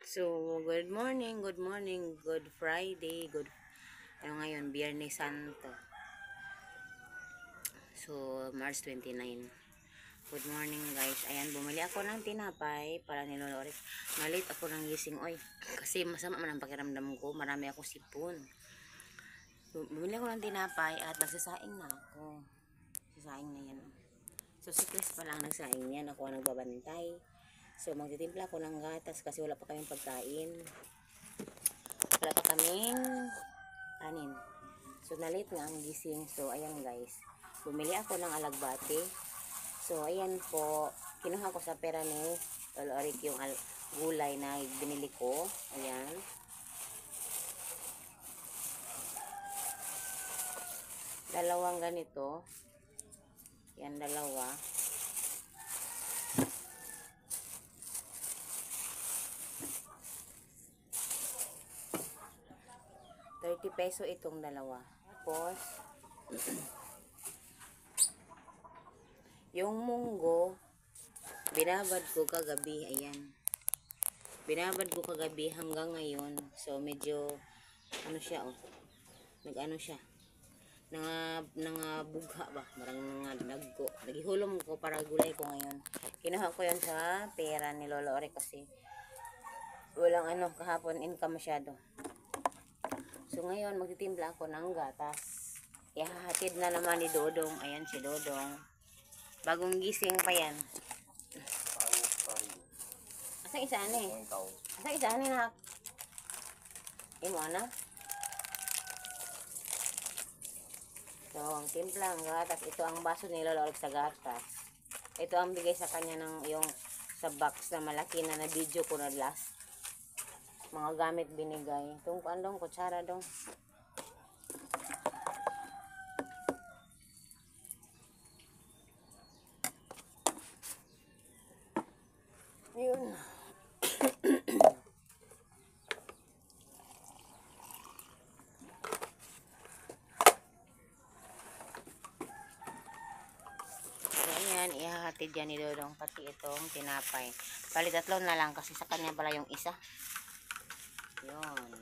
So, good morning, good Friday, ngayon, Biyernes Santo. So, March 29. Good morning guys. Ayan, bumili ako ng tinapay para nilolorik. Nalit ako ng gising, oy. Kasi masama man ang pakiramdam ko, marami ako sipon. So, bumili ako ng tinapay at nagsasaing na ako. Sasaing na yan. So, si Chris pa lang nagsaing yan. Ako ang nagbabantay. So, magtitimpla ako ng gatas kasi wala pa kaming pagkain. Wala pa kaming kanin. So, nalit nga ang gising. So, ayan guys. Bumili ako ng alagbati. So, ayan po. Kinuha ko sa pera ni Lolo Arik yung gulay na binili ko. Ayan. Dalawang ganito. Yan, dalawa. ₱30 itong dalawa. Tapos, yung munggo, binabad ko kagabi. Ayan. Binabad ko kagabi hanggang ngayon. So, medyo, ano siya, oh. Nag-ano siya. Nangabugha ba? Marang naggo. Naghihulom ko para gulay ko ngayon. Kinuha ko yan sa pera ni Lolo Ore kasi walang kahapon income masyado. So, ngayon, magtitimpla ako ng gatas. Ihahatid na naman ni Dodong. Ayan si Dodong. Bagong gising pa yan. Asa isa ni? Asa isa ni na? Imo na? So, ang timpla ng gatas. Ito ang baso ni Lolo sa gatas. Ito ang bigay sa kanya ng yung sa box na malaki na na-video ko na last. Mga gamit binigay. Itong andong kutsara dong. Yun. Ayan, ihahatid yan ni Dodong pati itong tinapay. Bali, 3 na lang kasi sa kanya pala yung isa. Yun.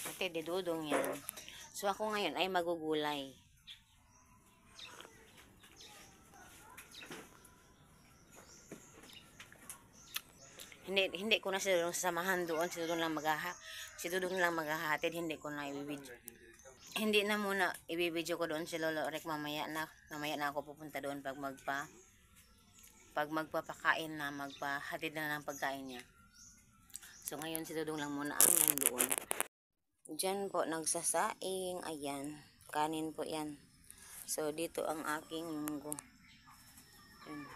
Pati di Dodong yan. So, ako ngayon ay magugulay. Hindi ko na si Dodong sasamahan doon. Si Dodong lang maghahatid. Hindi ko na ibibidyo. Hindi na muna ibibidyo ko doon si Lolo Rek. Mamaya na ako pupunta doon pag magpapakain na, magpahatid na ng pagkain niya. So, ngayon si Dodong lang muna ang nandoon. Diyan po nagsasaing. Ayan. Kanin po yan. So, dito ang aking munggo. Ayan.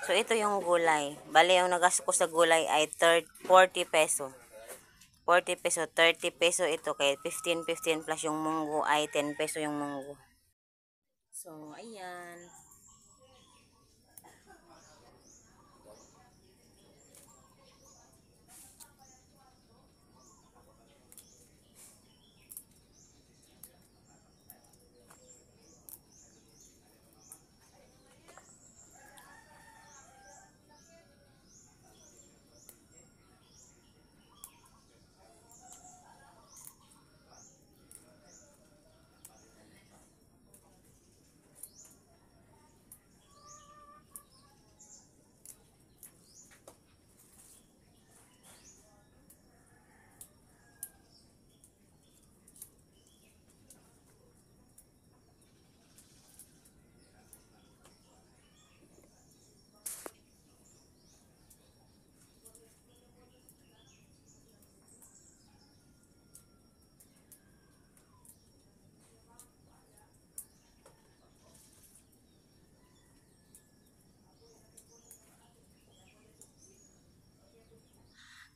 So, ito yung gulay. Bale, yung nagastos ko sa gulay ay ₱40. ₱40, ₱30 ito. Kaya 15 plus yung munggo ay ₱10 yung munggo. So, ayan.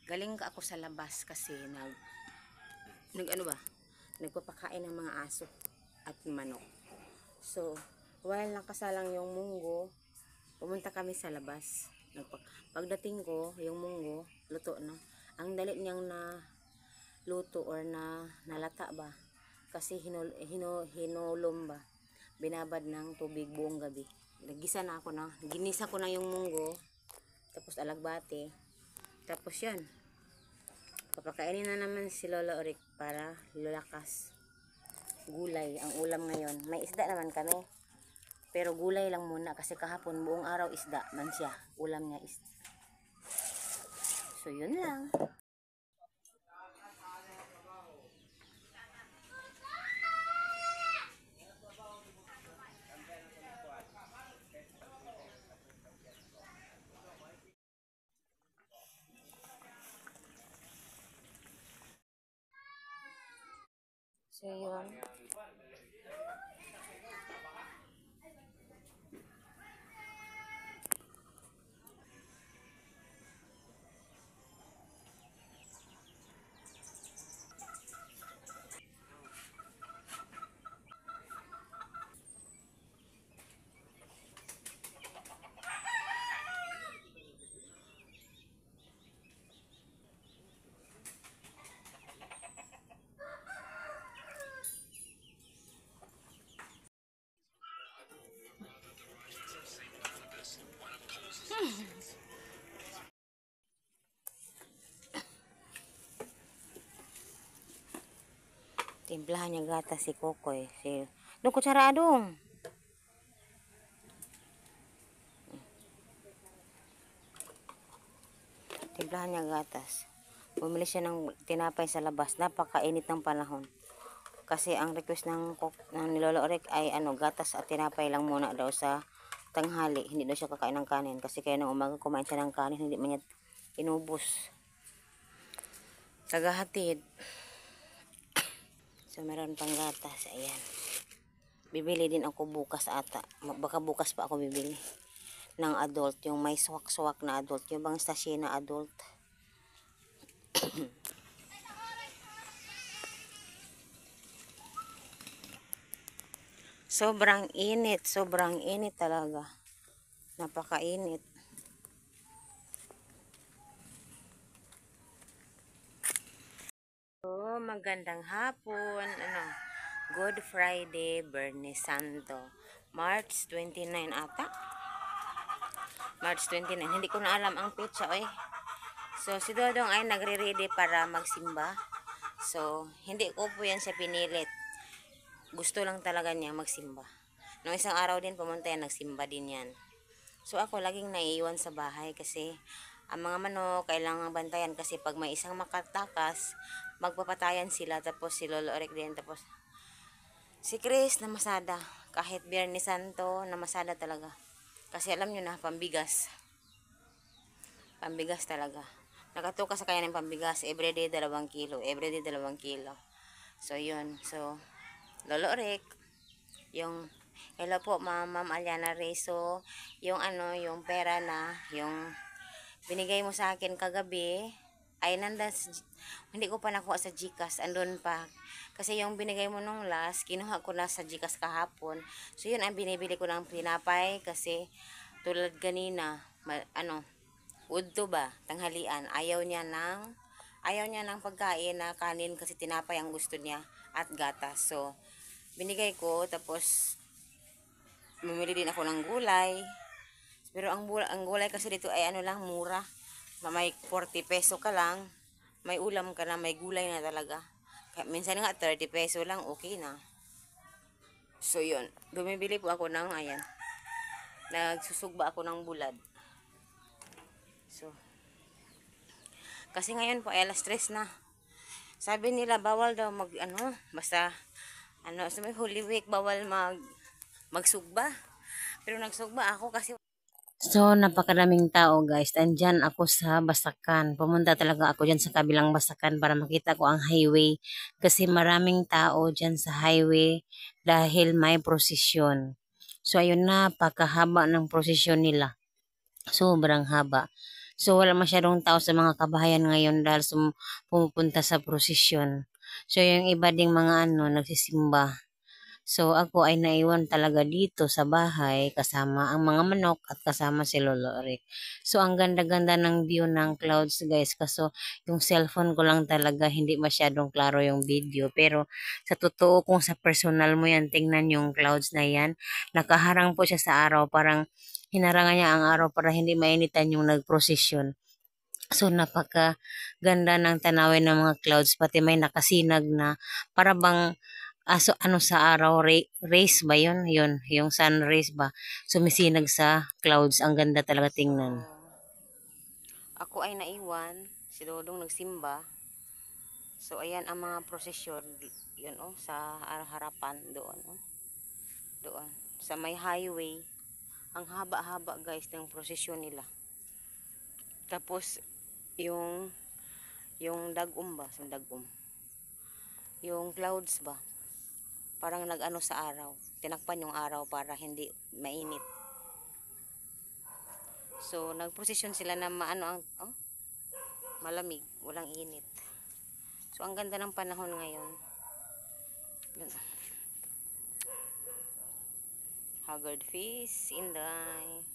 Galing ka ako sa labas kasi nagpapakain ng mga aso at manok. So, while nakasalang yung munggo, pumunta kami sa labas. Pagdating ko, yung munggo, luto na. Ang dali niyang na luto or na nalata ba? Kasi hinulom ba? binabad ng tubig buong gabi. Ginisa ko na yung munggo, tapos alagbati, tapos yun. Papakainin na naman si Lolo Rick para lulakas. Gulay ang ulam ngayon. May isda naman kami. Pero gulay lang muna kasi kahapon buong araw isda man siya. Ulam niya isda. So yun lang. So yun. Timplahan niya gatas si Kokoy. Dong kutsara adong. Timplahan niya gatas. Bumili siya ng tinapay sa labas. Napakainit ng panahon. Kasi ang request ng ni Lolo Rick ay gatas at tinapay lang muna daw sa tanghali. Hindi daw siya kakain ng kanin. Kasi kaya ng umaga kumain siya ng kanin. Hindi man niya inubos. Tagahatid. So, meron pang gatas. Ayan. Bibili din ako bukas ata. Baka bukas pa ako bibili. Ng adult. Yung may swak-swak na adult. Yung bang sachet na adult. Sobrang init. Sobrang init talaga. Napakainit. So, magandang hapon. Good Friday, Bernie Santo. March 29 ata. March 29. Hindi ko na alam ang petsa, oy. So, si Dodong ay nagre-ready para magsimba. So, hindi ko po yan siya pinilit. Gusto lang talaga niya magsimba. Noong isang araw din pumunta yan, nagsimba din yan. So, ako laging naiiwan sa bahay kasi ang mga manok kailangan bantayan kasi pag may isang makatakas, magpapatayan sila. Tapos si Lolo Rick din. Tapos si Chris namasada. Kahit Biyernes Santo, namasada talaga. Kasi alam nyo na, pambigas. Pambigas talaga. Nakatuka sa kaya ng pambigas. Everyday 2 kilo. Everyday 2 kilo. So, yun. So, Lolo Rick. Yung, hello po, Ma'am Aliana Rezo. Yung yung pera na, yung binigay mo sa akin kagabi ay hindi ko pa nakuha sa GCash, andun pa. Kasi yung binigay mo nung last, kinuha ko na sa GCash kahapon. So yun ang binibili ko ng tinapay kasi tulad kanina, udto ba, tanghalian, ayaw niya ng pagkain na kanin kasi tinapay ang gusto niya at gatas. So binigay ko, tapos bumili din ako ng gulay. Pero ang gulay kasi dito ay lang, mura. May 40 peso ka lang, may ulam ka na, may gulay na talaga. Kaya minsan nga 30 peso lang, okay na. So yun, bumibili po ako ng, ayan, nagsusugba ako ng bulad. So, kasi ngayon po ay alas 3 na. Sabi nila bawal daw basta sa may Holy Week bawal magsugba. Pero nagsugba ako kasi so, napakaraming tao guys. Andyan ako sa Basakan. Pumunta talaga ako dyan sa kabilang Basakan para makita ko ang highway. Kasi maraming tao dyan sa highway dahil may prosesyon. So, ayun, napakahaba ng prosesyon nila. Sobrang haba. So, wala masyadong tao sa mga kabahayan ngayon dahil pumupunta sa prosesyon. So, yung iba ding mga nagsisimba. So ako ay naiwan talaga dito sa bahay kasama ang mga manok at kasama si Lolo Rick. So ang ganda-ganda ng view ng clouds guys, kaso yung cellphone ko lang talaga hindi masyadong klaro yung video. Pero sa totoo kung sa personal mo yan, tingnan yung clouds na yan. Nakaharang po siya sa araw, parang hinarangan niya ang araw para hindi mainitan yung nagprosesyon. So napaka ganda ng tanawin ng mga clouds, pati may nakasinag na para bang ano sa araw, rays ba yun? Yun, yung sun rays ba? Sumisinag sa clouds. Ang ganda talaga tingnan. Ako ay naiwan. Si Dodong nagsimba. So, ayan ang mga prosesyon. Yun, oh, sa harapan doon. Oh. Doon. Sa may highway. Ang haba-haba, guys, ng prosesyon nila. Tapos, yung dagum ba? Yung dagum. Yung clouds ba? Parang nag-ano sa araw. Tinakpan yung araw para hindi mainit. So, nagprosesyon sila na maano ang malamig, walang init. So, ang ganda ng panahon ngayon. Yun. Haggard face, Inday.